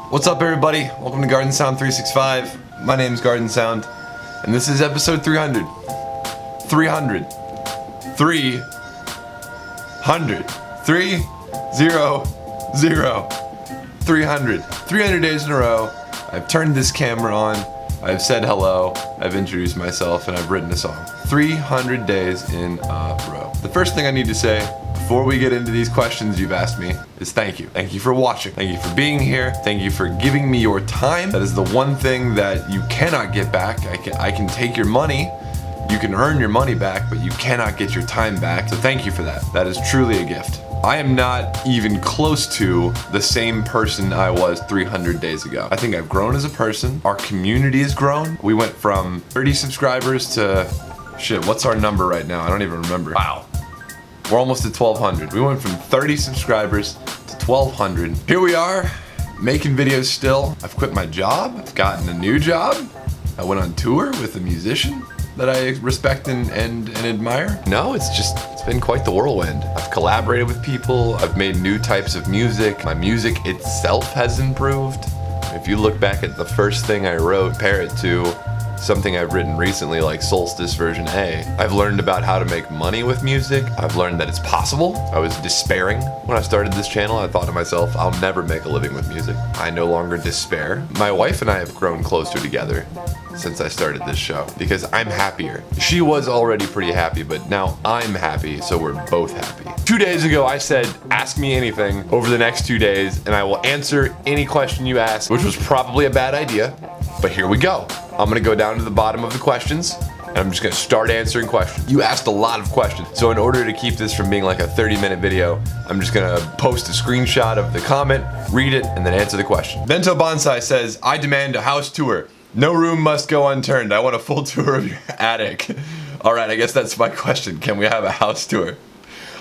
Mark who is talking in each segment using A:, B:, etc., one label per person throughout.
A: What's up, everybody? Welcome to GARDNSOUND 365. My name's GARDNSOUND, and this is episode 300. 300. 300. 300. 300 days in a row. I've turned this camera on. I've said hello. I've introduced myself, and I've written a song. 300 days in a row. The first thing I need to say before we get into these questions you've asked me is thank you. Thank you for watching. Thank you for being here. Thank you for giving me your time. That is the one thing that you cannot get back. I can take your money. You can earn your money back, but you cannot get your time back. So thank you for that. That is truly a gift. I am not even close to the same person I was 300 days ago. I think I've grown as a person. Our community has grown. We went from 30 subscribers to, shit, what's our number right now? I don't even remember. Wow. We're almost at 1,200. We went from 30 subscribers to 1,200. Here we are, making videos still. I've quit my job. I've gotten a new job. I went on tour with a musician that I respect and admire. No, it's been quite the whirlwind. I've collaborated with people. I've made new types of music. My music itself has improved. If you look back at the first thing I wrote, compare it to something I've written recently like Solstice version A. I've learned about how to make money with music. I've learned that it's possible. I was despairing when I started this channel. I thought to myself, I'll never make a living with music. I no longer despair. My wife and I have grown closer together since I started this show because I'm happier. She was already pretty happy, but now I'm happy, so we're both happy. 2 days ago, I said, ask me anything over the next 2 days, and I will answer any question you ask, which was probably a bad idea, but here we go. I'm gonna go down to the bottom of the questions, and I'm just gonna start answering questions. You asked a lot of questions, so in order to keep this from being like a 30-minute video, I'm just gonna post a screenshot of the comment, read it, and then answer the question. Bento Bonsai says, I demand a house tour. No room must go unturned. I want a full tour of your attic. All right, I guess that's my question. Can we have a house tour?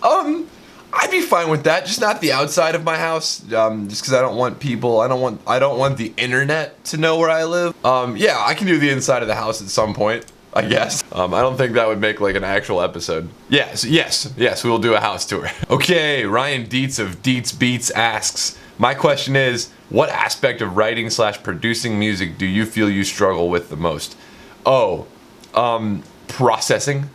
A: I'd be fine with that. Just not the outside of my house. Just because I don't want people. I don't want the internet to know where I live. Yeah, I can do the inside of the house at some point, I guess. I don't think that would make like an actual episode. Yes, we will do a house tour. Okay, Ryan Dietz of Dietz Beats asks, my question is, what aspect of writing / producing music do you feel you struggle with the most? Processing,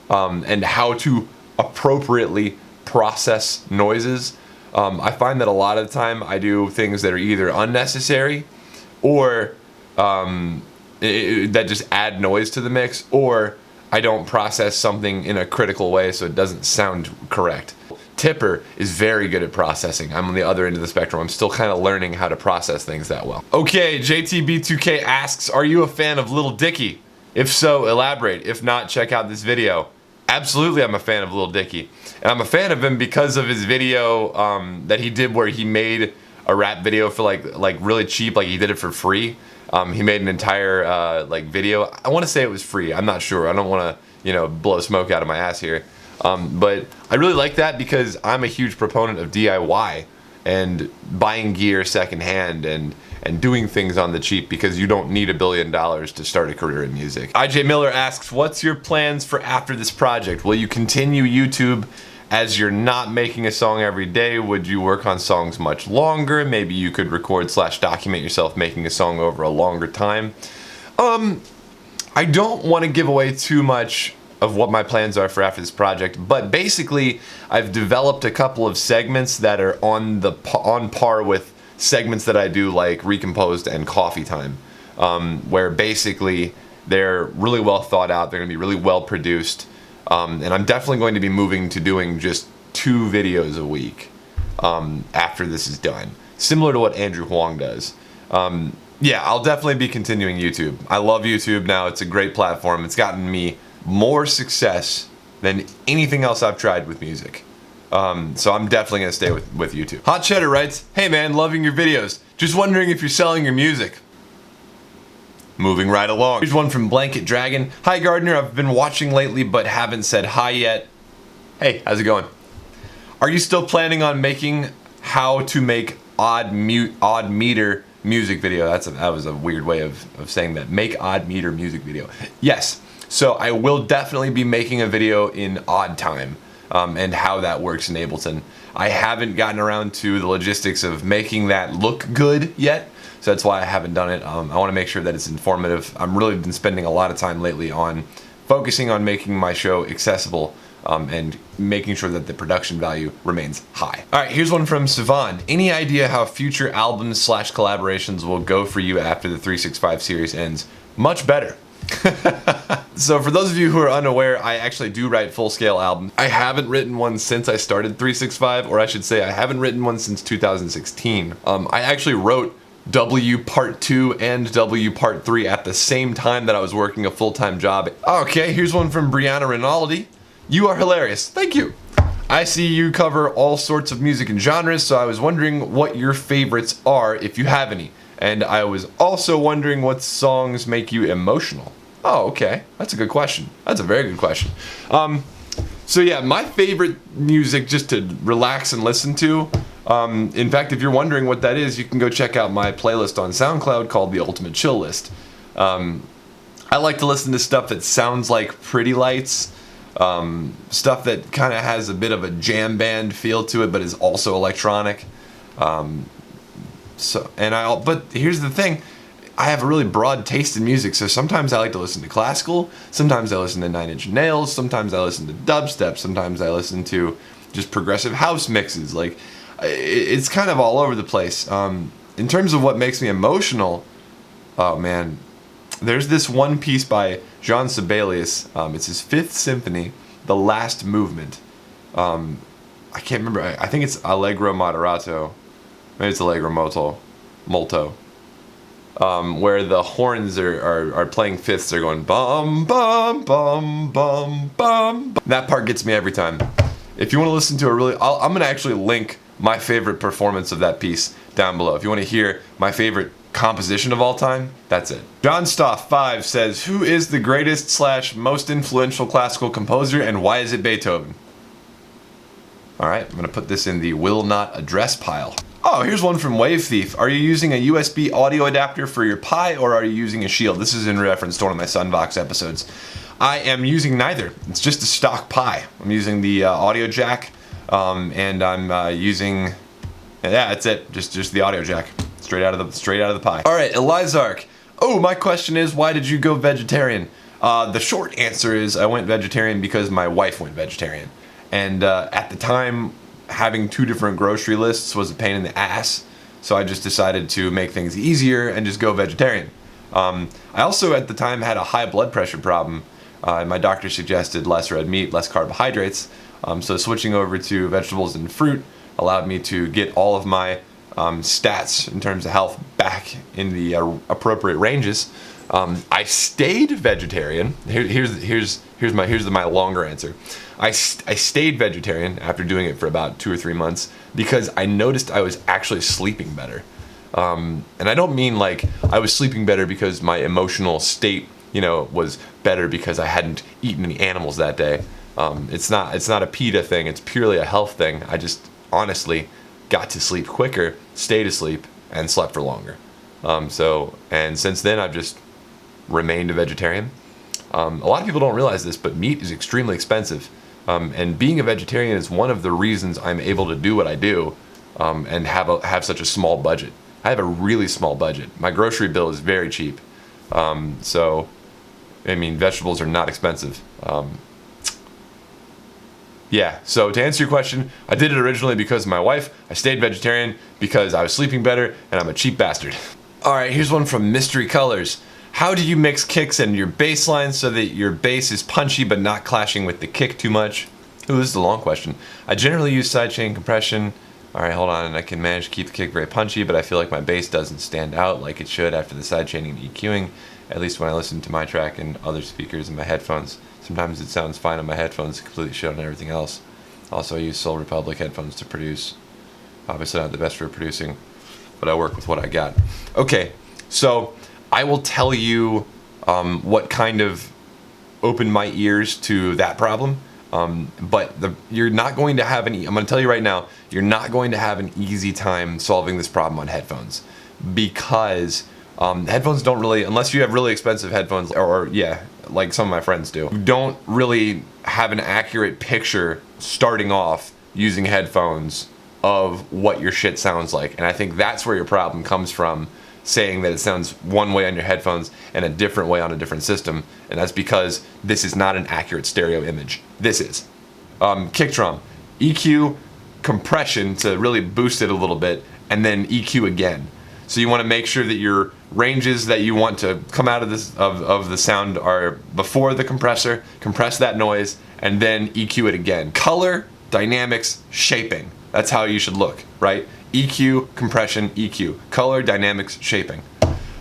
A: and how to appropriately process noises. I find that a lot of the time I do things that are either unnecessary or that just add noise to the mix, or I don't process something in a critical way so it doesn't sound correct. Tipper is very good at processing. I'm on the other end of the spectrum. I'm still kind of learning how to process things that well. Okay, JTB2K asks, are you a fan of Lil Dicky? If so, elaborate. If not, check out this video. Absolutely, I'm a fan of Lil Dicky. And I'm a fan of him because of his video that he did where he made a rap video for like really cheap, like he did it for free. He made an entire like video. I want to say it was free. I'm not sure. I don't want to, blow smoke out of my ass here. But I really like that because I'm a huge proponent of DIY and buying gear secondhand and doing things on the cheap because you don't need $1 billion to start a career in music. IJ Miller asks, what's your plans for after this project? Will you continue YouTube as you're not making a song every day? Would you work on songs much longer? Maybe you could record / document yourself making a song over a longer time. I don't want to give away too much of what my plans are for after this project, but basically I've developed a couple of segments that are on par with segments that I do like Recomposed and Coffee Time, where basically they're really well thought out, they're gonna be really well produced, and I'm definitely going to be moving to doing just 2 videos a week after this is done, similar to what Andrew Huang does. Yeah, I'll definitely be continuing YouTube. I love YouTube now. It's a great platform. It's gotten me more success than anything else I've tried with music. So I'm definitely gonna stay with YouTube. Hot Cheddar writes, hey man, loving your videos. Just wondering if you're selling your music. Moving right along. Here's one from Blanket Dragon. Hi Gardner, I've been watching lately but haven't said hi yet. Hey, how's it going? Are you still planning on making how to make odd meter music video? That was a weird way of saying that. Make odd meter music video. Yes. So I will definitely be making a video in odd time and how that works in Ableton. I haven't gotten around to the logistics of making that look good yet. So that's why I haven't done it. I want to make sure that it's informative. I've really been spending a lot of time lately on focusing on making my show accessible and making sure that the production value remains high. All right, here's one from Sivan. Any idea how future albums / collaborations will go for you after the 365 series ends? Much better. So for those of you who are unaware, I actually do write full-scale albums. I haven't written one since I started 365, or I should say I haven't written one since 2016. I actually wrote W Part 2 and W Part 3 at the same time that I was working a full-time job. Okay, here's one from Brianna Rinaldi. You are hilarious. Thank you. I see you cover all sorts of music and genres, so I was wondering what your favorites are, if you have any. And I was also wondering what songs make you emotional. Oh, okay. That's a good question. That's a very good question. So yeah, my favorite music just to relax and listen to. In fact, if you're wondering what that is, you can go check out my playlist on SoundCloud called The Ultimate Chill List. I like to listen to stuff that sounds like Pretty Lights, stuff that kind of has a bit of a jam band feel to it, but is also electronic. But here's the thing, I have a really broad taste in music, so sometimes I like to listen to classical, sometimes I listen to Nine Inch Nails, sometimes I listen to dubstep, sometimes I listen to just progressive house mixes. Like, it's kind of all over the place. In terms of what makes me emotional, oh man, there's this one piece by Jean Sibelius. It's his 5th Symphony, the last movement. I can't remember. I think it's Allegro Moderato. Maybe it's Allegro Molto. Where the horns are playing fifths. They're going bum bum bum bum bum. That part gets me every time. If you want to listen to a really, I'm gonna actually link my favorite performance of that piece down below. If you want to hear my favorite composition of all time, that's it. John Stoff 5 says, who is the greatest / most influential classical composer, and why is it Beethoven? Alright, I'm gonna put this in the will not address pile. Oh, here's one from Wave Thief. Are you using a USB audio adapter for your Pi, or are you using a Shield? This is in reference to one of my Sunvox episodes. I am using neither. It's just a stock Pi. I'm using the audio jack, and I'm using, yeah, that's it. Just the audio jack, straight out of the Pi. All right, Elizark. Oh, my question is, why did you go vegetarian? The short answer is I went vegetarian because my wife went vegetarian, and at the time, having 2 different grocery lists was a pain in the ass, so I just decided to make things easier and just go vegetarian. I also at the time had a high blood pressure problem. My doctor suggested less red meat, less carbohydrates, so switching over to vegetables and fruit allowed me to get all of my stats in terms of health back in the appropriate ranges. I stayed vegetarian. Here's my longer answer. I stayed vegetarian after doing it for about 2 or 3 months because I noticed I was actually sleeping better. And I don't mean like I was sleeping better because my emotional state, was better because I hadn't eaten any animals that day. It's not a PETA thing. It's purely a health thing. I just honestly got to sleep quicker, stayed asleep, and slept for longer. And since then I've just remained a vegetarian. A lot of people don't realize this, but meat is extremely expensive. And being a vegetarian is one of the reasons I'm able to do what I do and have such a small budget. I have a really small budget. My grocery bill is very cheap. So, I mean, vegetables are not expensive. Yeah, so to answer your question, I did it originally because of my wife. I stayed vegetarian because I was sleeping better, and I'm a cheap bastard. Alright, here's one from Mystery Colors. How do you mix kicks and your bass line so that your bass is punchy but not clashing with the kick too much? Ooh, this is a long question. I generally use sidechain compression. Alright, hold on, and I can manage to keep the kick very punchy, but I feel like my bass doesn't stand out like it should after the sidechaining and EQing, at least when I listen to my track and other speakers in my headphones. Sometimes it sounds fine on my headphones, completely shit on everything else. Also, I use Soul Republic headphones to produce. Obviously not the best for producing, but I work with what I got. Okay, so I will tell you what kind of opened my ears to that problem, but you're not going to have any, I'm going to tell you right now, you're not going to have an easy time solving this problem on headphones, because headphones don't really, unless you have really expensive headphones, or yeah, like some of my friends do, don't really have an accurate picture starting off, using headphones of what your shit sounds like. And I think that's where your problem comes from, saying that it sounds one way on your headphones and a different way on a different system. And that's because this is not an accurate stereo image. This is. Kick drum, EQ, compression to really boost it a little bit, and then EQ again. So you want to make sure that your ranges that you want to come out of this of the sound are before the compressor, compress that noise, and then EQ it again. Color, dynamics, shaping. That's how you should look, right? EQ, compression, EQ. Color, dynamics, shaping.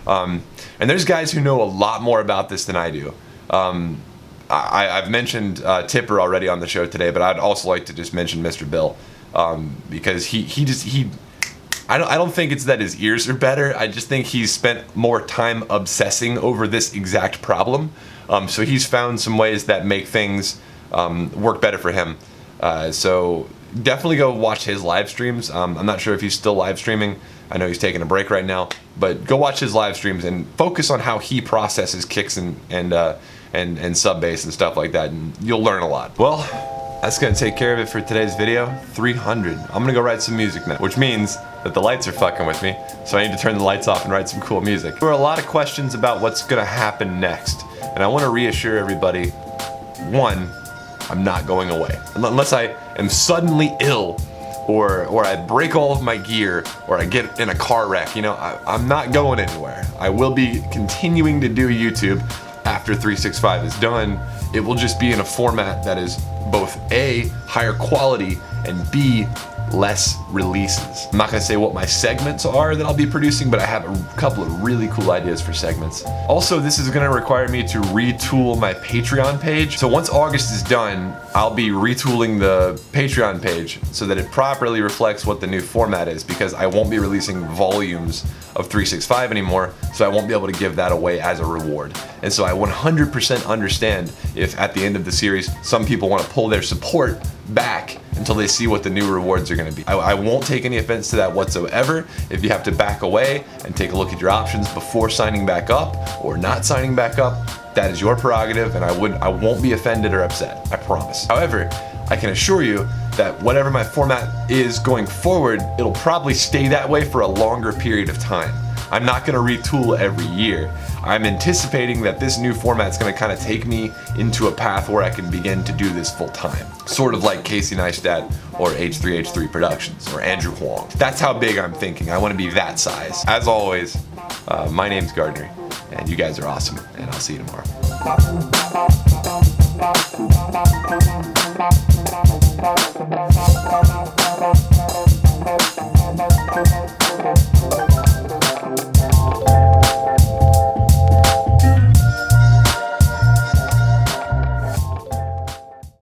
A: And there's guys who know a lot more about this than I do. I've mentioned Tipper already on the show today, but I'd also like to just mention Mr. Bill, because I don't think it's that his ears are better. I just think he's spent more time obsessing over this exact problem. So he's found some ways that make things work better for him. So definitely go watch his live streams. I'm not sure if he's still live streaming. I know he's taking a break right now, but go watch his live streams and focus on how he processes kicks and sub bass and stuff like that, and you'll learn a lot. Well, that's gonna take care of it for today's video. 300. I'm gonna go write some music now, which means that the lights are fucking with me, so I need to turn the lights off and write some cool music. There were a lot of questions about what's gonna happen next, and I want to reassure everybody, one, I'm not going away. Unless I am suddenly ill, or I break all of my gear, or I get in a car wreck, you know, I'm not going anywhere. I will be continuing to do YouTube after 365 is done. It will just be in a format that is both A, higher quality, and B, less releases. I'm not gonna say what my segments are that I'll be producing, but I have a couple of really cool ideas for segments. Also, this is gonna require me to retool my Patreon page. So once August is done, I'll be retooling the Patreon page so that it properly reflects what the new format is, because I won't be releasing volumes of 365 anymore, so I won't be able to give that away as a reward. And so I 100% understand if at the end of the series, some people want to pull their support back until they see what the new rewards are going to be. I won't take any offense to that whatsoever. If you have to back away and take a look at your options before signing back up or not signing back up, that is your prerogative, and I won't be offended or upset, I promise. However, I can assure you that whatever my format is going forward, it'll probably stay that way for a longer period of time. I'm not gonna retool every year. I'm anticipating that this new format's gonna kind of take me into a path where I can begin to do this full time. Sort of like Casey Neistat or H3H3 Productions or Andrew Huang. That's how big I'm thinking. I wanna be that size. As always, my name's Gardner, and you guys are awesome, and I'll see you tomorrow.